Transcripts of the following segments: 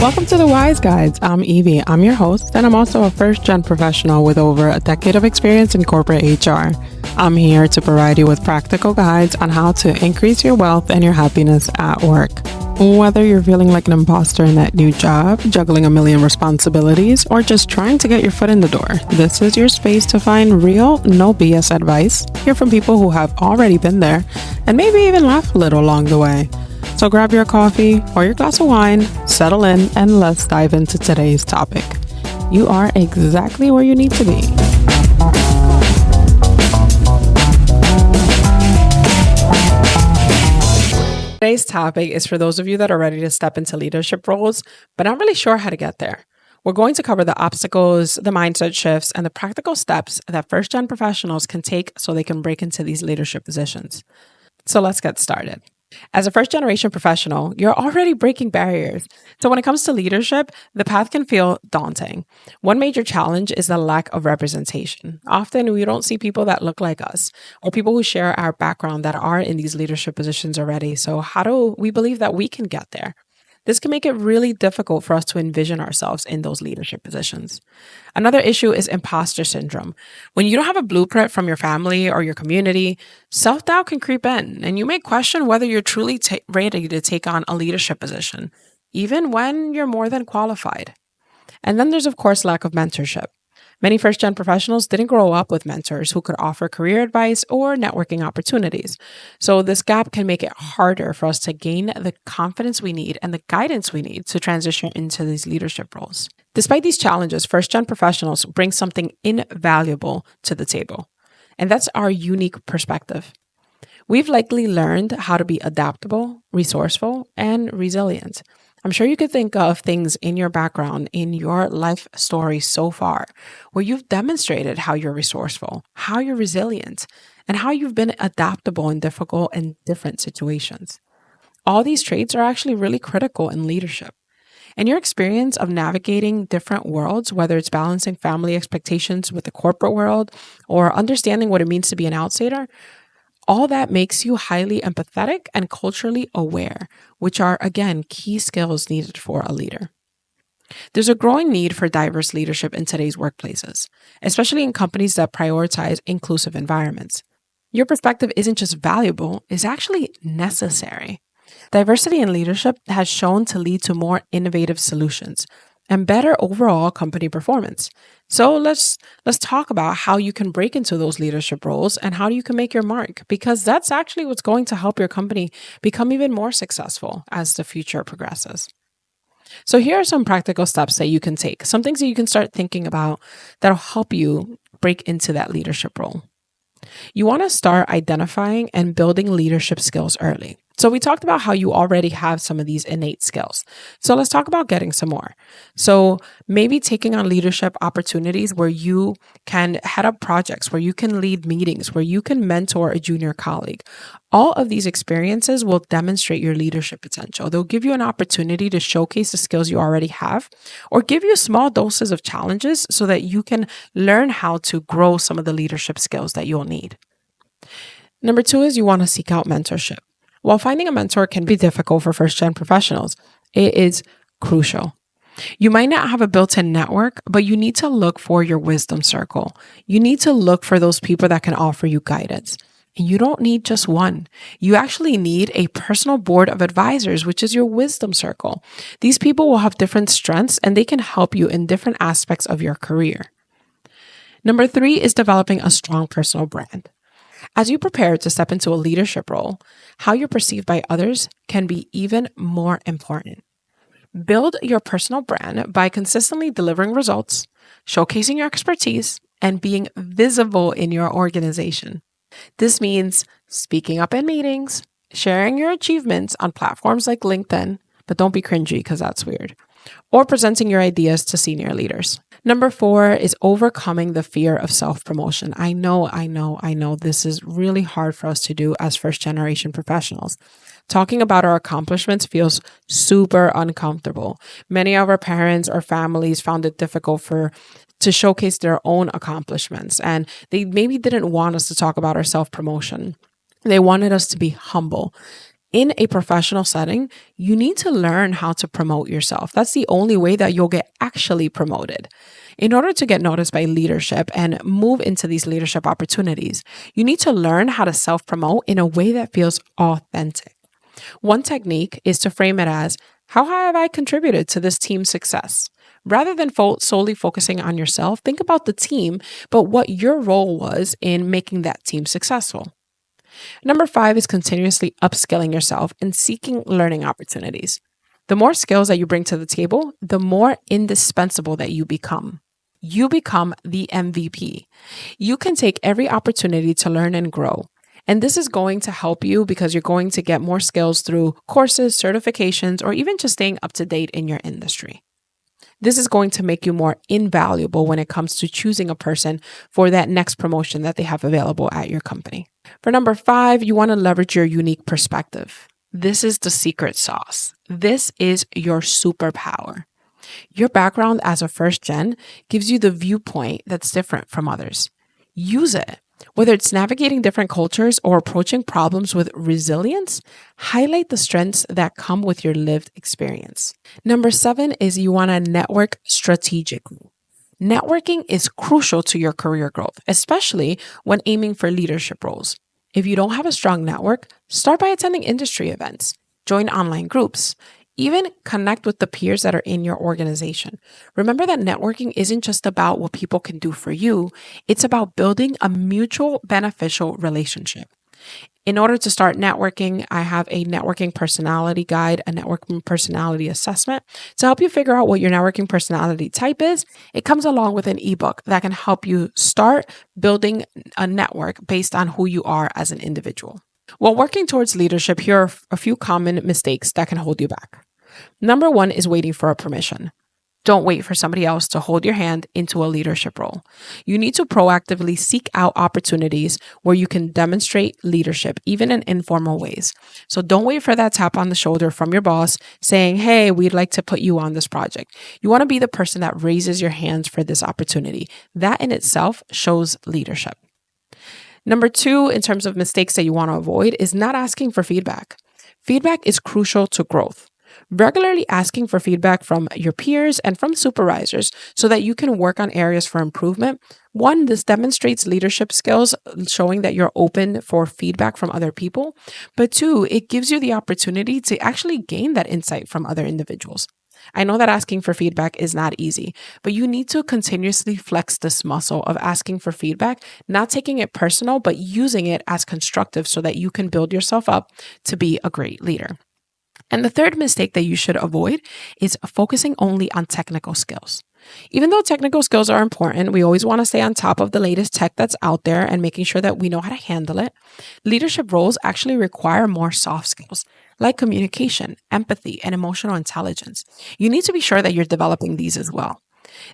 Welcome to the Wise Guides. I'm Evie. I'm your host, and I'm also a first-gen professional with over a decade of experience in corporate HR. I'm here to provide you with practical guides on how to increase your wealth and your happiness at work. Whether you're feeling like an imposter in that new job, juggling a million responsibilities, or just trying to get your foot in the door, this is your space to find real, no BS advice, hear from people who have already been there, and maybe even laugh a little along the way. So grab your coffee or your glass of wine, settle in, and let's dive into today's topic. You are exactly where you need to be. Today's topic is for those of you that are ready to step into leadership roles, but not really sure how to get there. We're going to cover the obstacles, the mindset shifts, and the practical steps that first-gen professionals can take so they can break into these leadership positions. So let's get started. As a first-generation professional, you're already breaking barriers. So when it comes to leadership, the path can feel daunting. One major challenge is the lack of representation. Often we don't see people that look like us or people who share our background that are in these leadership positions already. So how do we believe that we can get there? This can make it really difficult for us to envision ourselves in those leadership positions. Another issue is imposter syndrome. When you don't have a blueprint from your family or your community, self-doubt can creep in, and you may question whether you're truly ready to take on a leadership position, even when you're more than qualified. And then there's, of course, lack of mentorship. Many first-gen professionals didn't grow up with mentors who could offer career advice or networking opportunities. So this gap can make it harder for us to gain the confidence we need and the guidance we need to transition into these leadership roles. Despite these challenges, first-gen professionals bring something invaluable to the table, and that's our unique perspective. We've likely learned how to be adaptable, resourceful, and resilient. I'm sure you could think of things in your background, in your life story so far, where you've demonstrated how you're resourceful, how you're resilient, and how you've been adaptable in difficult and different situations. All these traits are actually really critical in leadership. And your experience of navigating different worlds, whether it's balancing family expectations with the corporate world or understanding what it means to be an outsider, all that makes you highly empathetic and culturally aware, which are, again, key skills needed for a leader. There's a growing need for diverse leadership in today's workplaces, especially in companies that prioritize inclusive environments. Your perspective isn't just valuable, it's actually necessary. Diversity in leadership has shown to lead to more innovative solutions and better overall company performance. So let's talk about how you can break into those leadership roles and how you can make your mark, because that's actually what's going to help your company become even more successful as the future progresses. So here are some practical steps that you can take, some things that you can start thinking about that'll help you break into that leadership role. You want to start identifying and building leadership skills early. So we talked about how you already have some of these innate skills. So let's talk about getting some more. So maybe taking on leadership opportunities where you can head up projects, where you can lead meetings, where you can mentor a junior colleague. All of these experiences will demonstrate your leadership potential. They'll give you an opportunity to showcase the skills you already have or give you small doses of challenges so that you can learn how to grow some of the leadership skills that you'll need. Number 2 is you want to seek out mentorship. While finding a mentor can be difficult for first-gen professionals, it is crucial. You might not have a built-in network, but you need to look for your wisdom circle. You need to look for those people that can offer you guidance. And you don't need just one. You actually need a personal board of advisors, which is your wisdom circle. These people will have different strengths and they can help you in different aspects of your career. Number 3 is developing a strong personal brand. As you prepare to step into a leadership role, how you're perceived by others can be even more important. Build your personal brand by consistently delivering results, showcasing your expertise, and being visible in your organization. This means speaking up in meetings, sharing your achievements on platforms like LinkedIn, but don't be cringy because that's weird, or presenting your ideas to senior leaders. Number 4 is overcoming the fear of self-promotion. I know this is really hard for us to do as first-generation professionals. Talking about our accomplishments feels super uncomfortable. Many of our parents or families found it difficult to showcase their own accomplishments, and they maybe didn't want us to talk about our self-promotion. They wanted us to be humble. In a professional setting, you need to learn how to promote yourself. That's the only way that you'll get actually promoted. In order to get noticed by leadership and move into these leadership opportunities, you need to learn how to self-promote in a way that feels authentic. One technique is to frame it as, how have I contributed to this team's success? Rather than solely focusing on yourself, think about the team, but what your role was in making that team successful. Number 5 is continuously upskilling yourself and seeking learning opportunities. The more skills that you bring to the table, the more indispensable that you become. You become the MVP. You can take every opportunity to learn and grow. And this is going to help you because you're going to get more skills through courses, certifications, or even just staying up to date in your industry. This is going to make you more invaluable when it comes to choosing a person for that next promotion that they have available at your company. For number 5, you want to leverage your unique perspective. This is the secret sauce. This is your superpower. Your background as a first gen gives you the viewpoint that's different from others. Use it. Whether it's navigating different cultures or approaching problems with resilience, highlight the strengths that come with your lived experience. Number 7 is you want to network strategically. Networking is crucial to your career growth, especially when aiming for leadership roles. If you don't have a strong network, start by attending industry events, join online groups, even connect with the peers that are in your organization. Remember that networking isn't just about what people can do for you. It's about building a mutual beneficial relationship. In order to start networking, I have a networking personality guide, a networking personality assessment to help you figure out what your networking personality type is. It comes along with an ebook that can help you start building a network based on who you are as an individual. While working towards leadership, here are a few common mistakes that can hold you back. Number 1 is waiting for a permission. Don't wait for somebody else to hold your hand into a leadership role. You need to proactively seek out opportunities where you can demonstrate leadership, even in informal ways. So don't wait for that tap on the shoulder from your boss saying, hey, we'd like to put you on this project. You want to be the person that raises your hands for this opportunity. That in itself shows leadership. Number 2, in terms of mistakes that you want to avoid, is not asking for feedback. Feedback is crucial to growth. Regularly asking for feedback from your peers and from supervisors so that you can work on areas for improvement. 1, this demonstrates leadership skills, showing that you're open for feedback from other people. But 2, it gives you the opportunity to actually gain that insight from other individuals. I know that asking for feedback is not easy, but you need to continuously flex this muscle of asking for feedback, not taking it personal, but using it as constructive so that you can build yourself up to be a great leader. And the 3rd mistake that you should avoid is focusing only on technical skills. Even though technical skills are important, we always want to stay on top of the latest tech that's out there and making sure that we know how to handle it. Leadership roles actually require more soft skills like communication, empathy, and emotional intelligence. You need to be sure that you're developing these as well.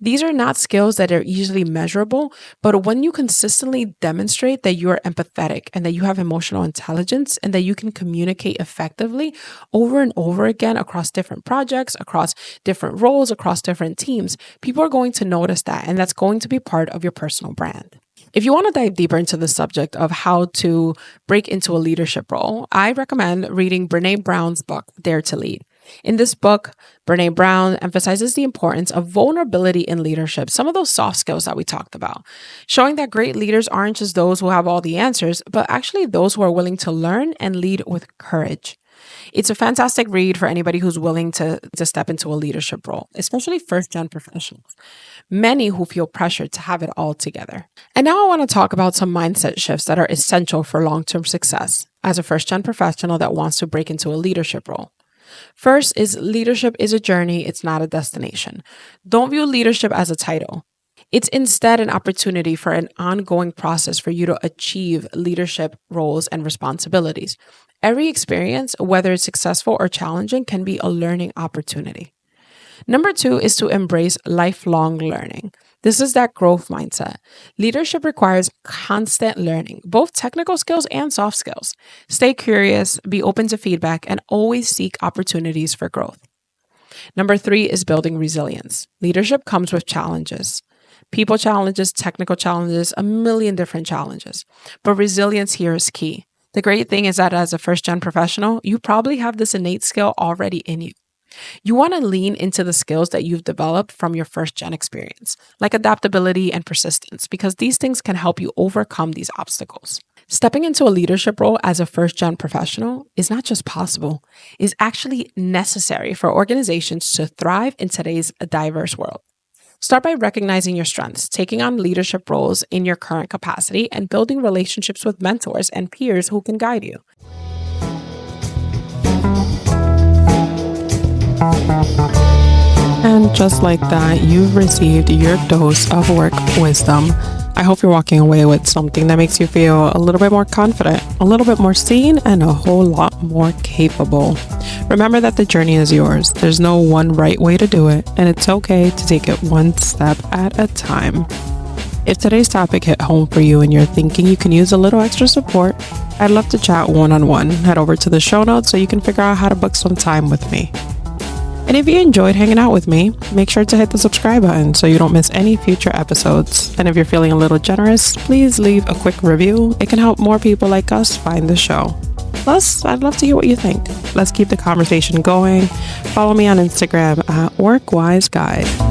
These are not skills that are easily measurable, but when you consistently demonstrate that you are empathetic and that you have emotional intelligence and that you can communicate effectively over and over again across different projects, across different roles, across different teams, people are going to notice that, and that's going to be part of your personal brand. If you want to dive deeper into the subject of how to break into a leadership role, I recommend reading Brené Brown's book, Dare to Lead. In this book, Brené Brown emphasizes the importance of vulnerability in leadership, some of those soft skills that we talked about, showing that great leaders aren't just those who have all the answers, but actually those who are willing to learn and lead with courage. It's a fantastic read for anybody who's willing to step into a leadership role, especially first-gen professionals, many who feel pressured to have it all together. And now I want to talk about some mindset shifts that are essential for long-term success as a first-gen professional that wants to break into a leadership role. First is leadership is a journey, it's not a destination. Don't view leadership as a title. It's instead an opportunity for an ongoing process for you to achieve leadership roles and responsibilities. Every experience, whether it's successful or challenging, can be a learning opportunity. Number 2 is to embrace lifelong learning. This is that growth mindset. Leadership requires constant learning, both technical skills and soft skills. Stay curious, be open to feedback, and always seek opportunities for growth. Number 3 is building resilience. Leadership comes with challenges. People challenges, technical challenges, a million different challenges. But resilience here is key. The great thing is that as a first-gen professional, you probably have this innate skill already in you. You want to lean into the skills that you've developed from your first-gen experience, like adaptability and persistence, because these things can help you overcome these obstacles. Stepping into a leadership role as a first-gen professional is not just possible, it's actually necessary for organizations to thrive in today's diverse world. Start by recognizing your strengths, taking on leadership roles in your current capacity, and building relationships with mentors and peers who can guide you. And just like that, you've received your dose of work wisdom. I hope you're walking away with something that makes you feel a little bit more confident, a little bit more seen, and a whole lot more capable. Remember that the journey is yours. There's no one right way to do it, and it's okay to take it one step at a time. If today's topic hit home for you and you're thinking you can use a little extra support, I'd love to chat one-on-one. Head over to the show notes so you can figure out how to book some time with me. And if you enjoyed hanging out with me, make sure to hit the subscribe button so you don't miss any future episodes. And if you're feeling a little generous, please leave a quick review. It can help more people like us find the show. Plus, I'd love to hear what you think. Let's keep the conversation going. Follow me on Instagram at WorkWiseGuide.